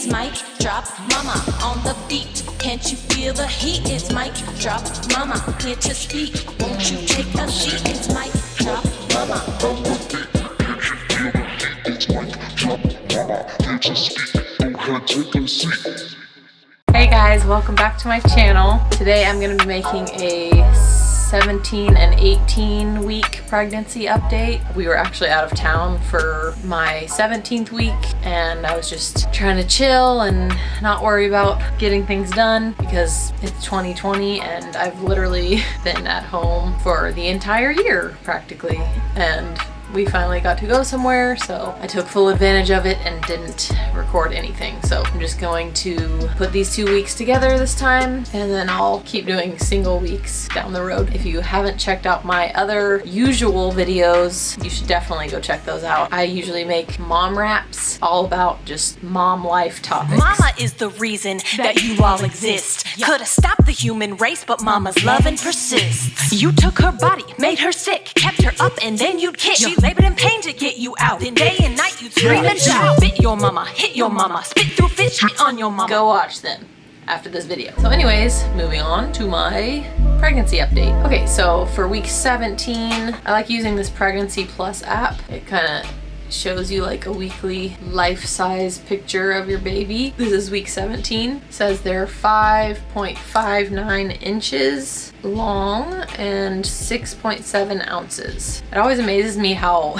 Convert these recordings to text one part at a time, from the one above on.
It's mic drop, mama on the beat. Can't you feel the heat? It's mic drop, mama here to speak. Won't you take a seat? It's mic drop, mama on the beat. Can't you feel the heat? It's mic drop, mama here to speak. Go ahead, take a seat. Hey guys, welcome back to my channel. Today I'm going to be making a 17 and 18 week pregnancy update. We were actually out of town for my 17th week and I was just trying to chill and not worry about getting things done because it's 2020 and I've literally been at home for the entire year practically, and we finally got to go somewhere, so I took full advantage of it and didn't record anything. So I'm just going to put these 2 weeks together this time, and then I'll keep doing single weeks down the road. If you haven't checked out my other usual videos, you should definitely go check those out. I usually make mom raps all about just mom life topics. Mama is the reason that you all exist. Could've stopped the human race, but mama's love and persists. You took her body, made her sick, kept her up, and then you'd kick. She labored in pain to get you out. Then day and night you'd scream and shout. Bit your mama, hit your mama, spit through fish, shit on your mama. Go watch them after this video. So anyways, moving on to my pregnancy update. Okay, so for week 17, I like using this Pregnancy Plus app. It kind of shows you like a weekly life-size picture of your baby. This is week 17. It says they're 5.59 inches long and 6.7 ounces. It always amazes me how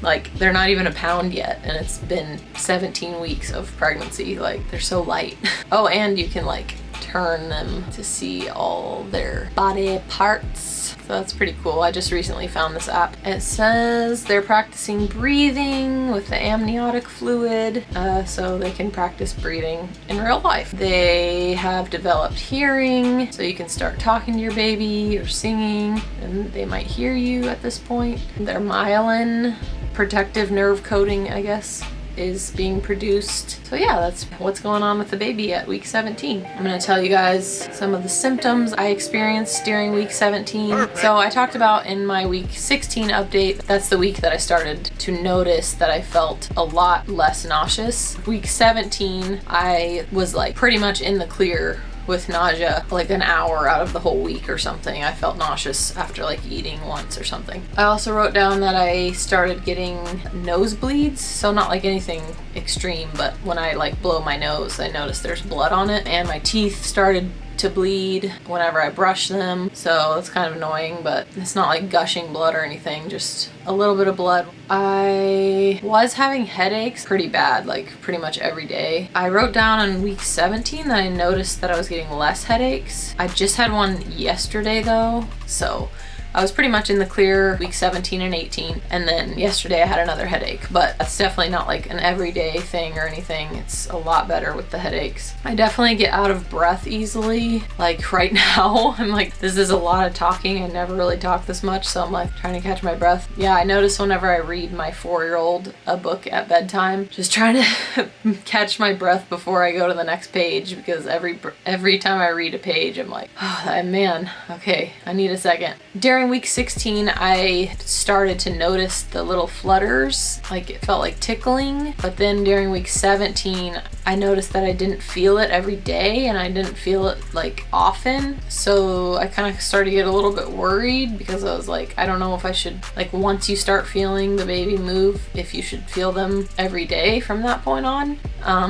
like they're not even a pound yet and it's been 17 weeks of pregnancy. Like they're so light. Oh, and you can like turn them to see all their body parts. So that's pretty cool. I just recently found this app. It says they're practicing breathing with the amniotic fluid, so they can practice breathing in real life. They have developed hearing, so you can start talking to your baby or singing, and they might hear you at this point. Their myelin, protective nerve coating, I guess, is being produced. So yeah, that's what's going on with the baby at week 17. I'm gonna tell you guys some of the symptoms I experienced during week 17. So I talked about in my week 16 update, that's the week that I started to notice that I felt a lot less nauseous. Week 17, I was like pretty much in the clear with nausea like an hour out of the whole week or something. I felt nauseous after like eating once or something. I also wrote down that I started getting nosebleeds, so not like anything extreme, but when I like blow my nose, I notice there's blood on it, and my teeth started to bleed whenever I brush them, so it's kind of annoying, but it's not like gushing blood or anything, just a little bit of blood. I was having headaches pretty bad, like pretty much every day. I wrote down on week 17 that I noticed that I was getting less headaches. I just had one yesterday though, so I was pretty much in the clear week 17 and 18, and then yesterday I had another headache, but that's definitely not like an everyday thing or anything. It's a lot better with the headaches. I definitely get out of breath easily. Like right now, I'm like, this is a lot of talking. I never really talk this much, so I'm like trying to catch my breath. Yeah, I notice whenever I read my 4-year-old a book at bedtime, just trying to catch my breath before I go to the next page, because every time I read a page, I'm like, oh man, okay, I need a second. During week 16, I started to notice the little flutters, like it felt like tickling, but then during week 17, I noticed that I didn't feel it every day and I didn't feel it like often, so I kind of started to get a little bit worried because I was like, I don't know if I should, like once you start feeling the baby move, if you should feel them every day from that point on.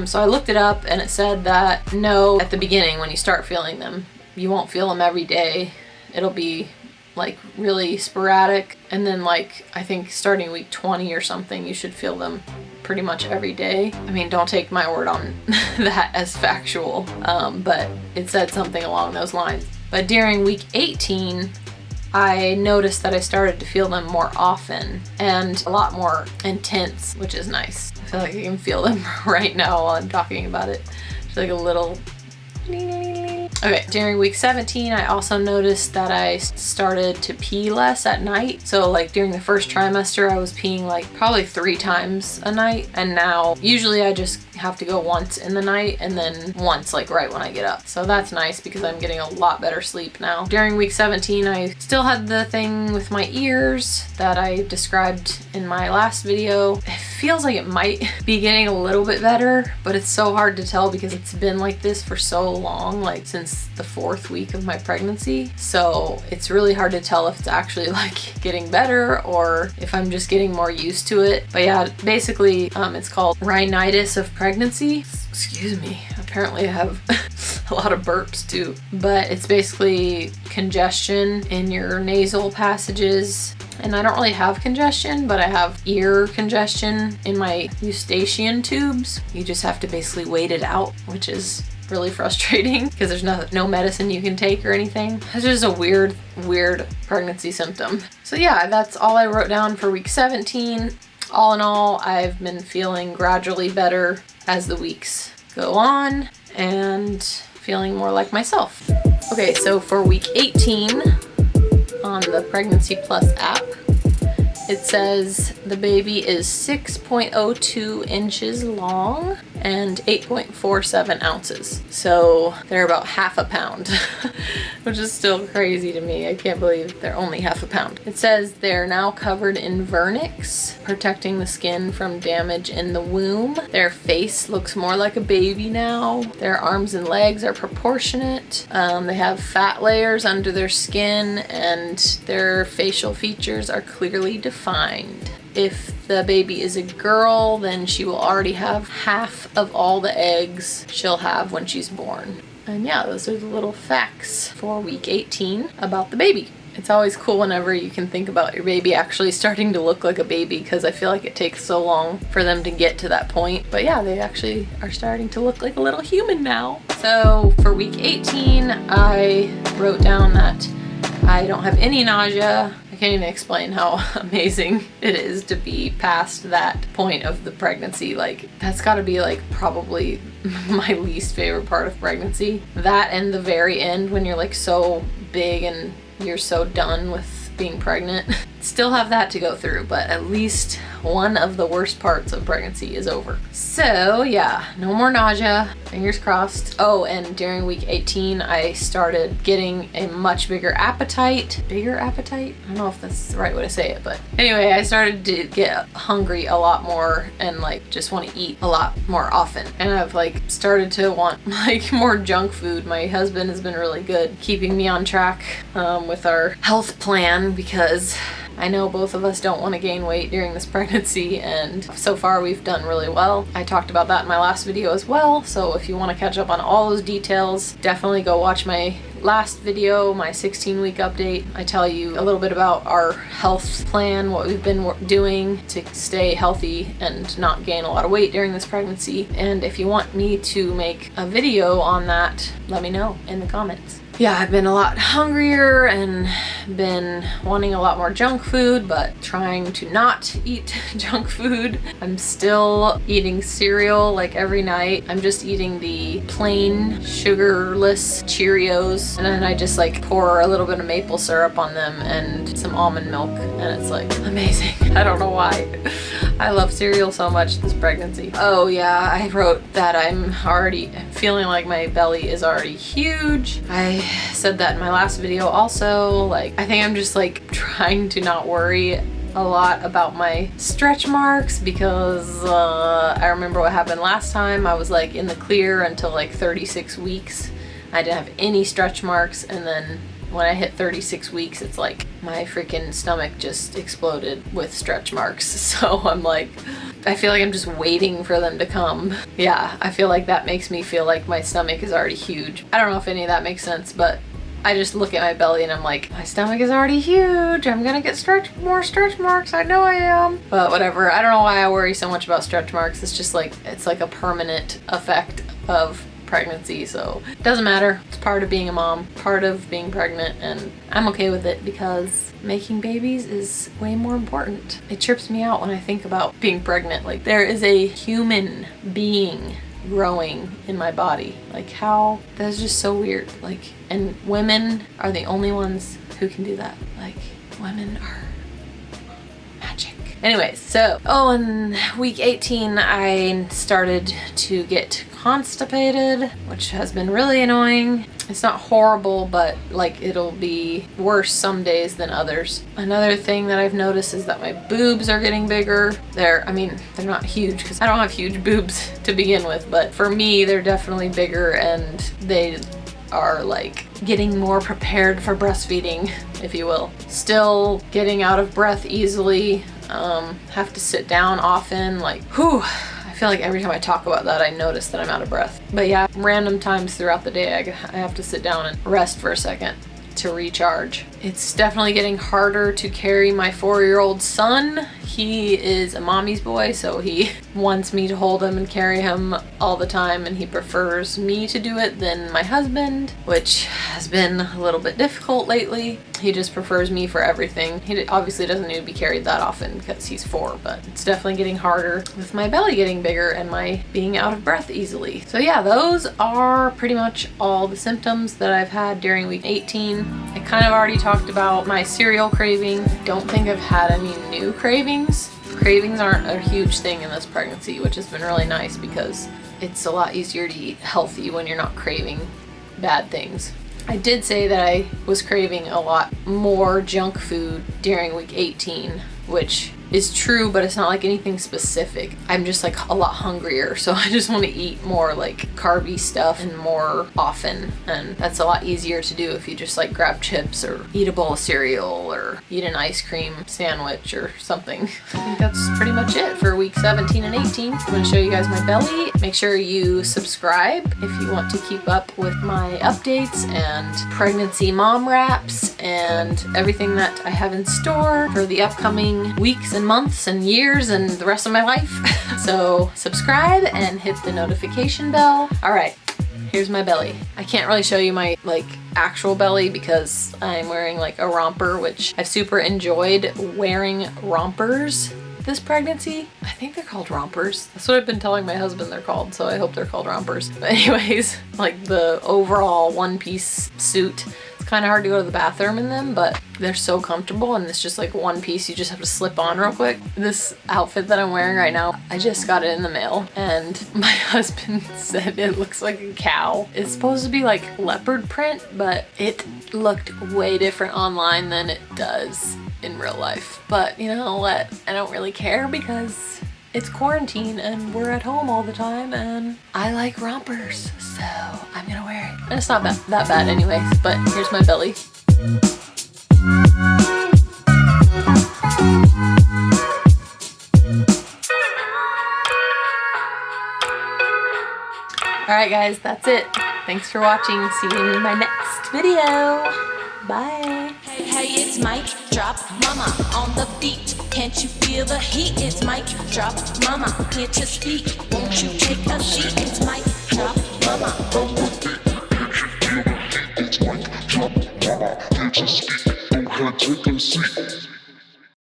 So I looked it up and it said that no, at the beginning when you start feeling them, you won't feel them every day. It'll be like really sporadic, and then like I think starting week 20 or something, you should feel them pretty much every day. I mean, don't take my word on that as factual, but it said something along those lines. But during week 18, I noticed that I started to feel them more often and a lot more intense, which is nice. I feel like I can feel them right now while I'm talking about it. Just like a little. Okay, during week 17, I also noticed that I started to pee less at night. So like during the first trimester, I was peeing like probably 3 times a night. And now usually I just have to go once in the night and then once like right when I get up. So that's nice because I'm getting a lot better sleep now. During week 17, I still had the thing with my ears that I described in my last video. It feels like it might be getting a little bit better, but it's so hard to tell because it's been like this for so long, like since the 4th week of my pregnancy. So it's really hard to tell if it's actually like getting better or if I'm just getting more used to it. But yeah, basically it's called rhinitis of pregnancy. Excuse me. Apparently I have a lot of burps too. But it's basically congestion in your nasal passages. And I don't really have congestion, but I have ear congestion in my eustachian tubes. You just have to basically wait it out, which is really frustrating because there's no medicine you can take or anything. It's just a weird pregnancy symptom. So yeah, that's all I wrote down for week 17. All in all, I've been feeling gradually better as the weeks go on and feeling more like myself. Okay, so for week 18 on the Pregnancy Plus app, it says the baby is 6.02 inches long and 8.47 ounces. So they're about half a pound, which is still crazy to me. I can't believe they're only half a pound. It says they're now covered in vernix, protecting the skin from damage in the womb. Their face looks more like a baby now. Their arms and legs are proportionate. They have fat layers under their skin and their facial features are clearly defined. If the baby is a girl, then she will already have half of all the eggs she'll have when she's born. And yeah, those are the little facts for week 18 about the baby. It's always cool whenever you can think about your baby actually starting to look like a baby, because I feel like it takes so long for them to get to that point. But yeah, they actually are starting to look like a little human now. So for week 18, I wrote down that I don't have any nausea. I can't even explain how amazing it is to be past that point of the pregnancy. Like, that's gotta be like probably my least favorite part of pregnancy. That and the very end when you're like so big and you're so done with being pregnant. Still have that to go through, but at least one of the worst parts of pregnancy is over. So yeah, no more nausea, fingers crossed. Oh, and during week 18, I started getting a much bigger appetite. Bigger appetite? I don't know if that's the right way to say it, but anyway, I started to get hungry a lot more and like just want to eat a lot more often. And I've like started to want like more junk food. My husband has been really good keeping me on track with our health plan, because I know both of us don't want to gain weight during this pregnancy, and so far we've done really well. I talked about that in my last video as well, so if you want to catch up on all those details, definitely go watch my last video, my 16-week update. I tell you a little bit about our health plan, what we've been doing to stay healthy and not gain a lot of weight during this pregnancy. And if you want me to make a video on that, let me know in the comments. Yeah, I've been a lot hungrier and been wanting a lot more junk food, but trying to not eat junk food. I'm still eating cereal like every night. I'm just eating the plain sugarless Cheerios, and then I just like pour a little bit of maple syrup on them and some almond milk, and it's like amazing. I don't know why. I love cereal so much this pregnancy. Oh yeah, I wrote that I'm already feeling like my belly is already huge. I said that in my last video also. Like, I think I'm just like trying to not worry a lot about my stretch marks, because I remember what happened last time. I was like in the clear until like 36 weeks. I didn't have any stretch marks, and then when I hit 36 weeks, it's like my freaking stomach just exploded with stretch marks. So I'm like, I feel like I'm just waiting for them to come. Yeah, I feel like that makes me feel like my stomach is already huge. I don't know if any of that makes sense, but I just look at my belly and I'm like, my stomach is already huge. I'm gonna get more stretch marks. I know I am. But whatever. I don't know why I worry so much about stretch marks. It's just like, it's like a permanent effect of pregnancy, so it doesn't matter. It's part of being a mom, part of being pregnant, and I'm okay with it because making babies is way more important. It trips me out when I think about being pregnant. Like, there is a human being growing in my body. Like, how, that's just so weird. Like, and women are the only ones who can do that. Like, women are magic. Anyways, so, in week 18, I started to get constipated, which has been really annoying. It's not horrible, but like it'll be worse some days than others. Another thing that I've noticed is that my boobs are getting bigger. They're not huge because I don't have huge boobs to begin with, but for me, they're definitely bigger and they are like getting more prepared for breastfeeding, if you will. Still getting out of breath easily. Have to sit down often, like, whew. I feel like every time I talk about that, I notice that I'm out of breath. But yeah, random times throughout the day, I have to sit down and rest for a second to recharge. It's definitely getting harder to carry my 4-year-old son. He is a mommy's boy, so he wants me to hold him and carry him all the time, and he prefers me to do it than my husband, which has been a little bit difficult lately. He just prefers me for everything. He obviously doesn't need to be carried that often because he's 4, but it's definitely getting harder with my belly getting bigger and my being out of breath easily. So yeah, those are pretty much all the symptoms that I've had during week 18. I kind of already talked about my cereal craving. Don't think I've had any new cravings. Cravings aren't a huge thing in this pregnancy, which has been really nice because it's a lot easier to eat healthy when you're not craving bad things. I did say that I was craving a lot more junk food during week 18, which is true, but it's not like anything specific. I'm just like a lot hungrier, so I just want to eat more like carby stuff and more often, and that's a lot easier to do if you just like grab chips or eat a bowl of cereal or eat an ice cream sandwich or something. I think that's pretty much it for week 17 and 18. I'm going to show you guys my belly. Make sure you subscribe if you want to keep up with my updates and pregnancy mom wraps and everything that I have in store for the upcoming weeks and months and years and the rest of my life. So subscribe and hit the notification bell. All right, here's my belly. I can't really show you my like actual belly because I'm wearing like a romper, which I've super enjoyed wearing rompers this pregnancy. I think they're called rompers. That's what I've been telling my husband they're called, so I hope they're called rompers. But anyways, like the overall one-piece suit, it's kind of hard to go to the bathroom in them, but they're so comfortable, and it's just like one piece you just have to slip on real quick. This outfit that I'm wearing right now, I just got it in the mail, and my husband said it looks like a cow. It's supposed to be like leopard print, but it looked way different online than it does in real life. But you know what? I don't really care because it's quarantine and we're at home all the time, and I like rompers, so I'm gonna wear it. And it's not that bad anyways, but here's my belly. Alright guys, that's it. Thanks for watching. See you in my next video. Bye. Hey, it's Mike, drop mama on the beat. Can't you feel the heat? It's Mike, drop mama, here to speak. Won't you take a seat? It's Mike, drop mama on the beat. Can't you feel the heat? It's Mike, drop mama, here to speak. Go ahead, take a seat.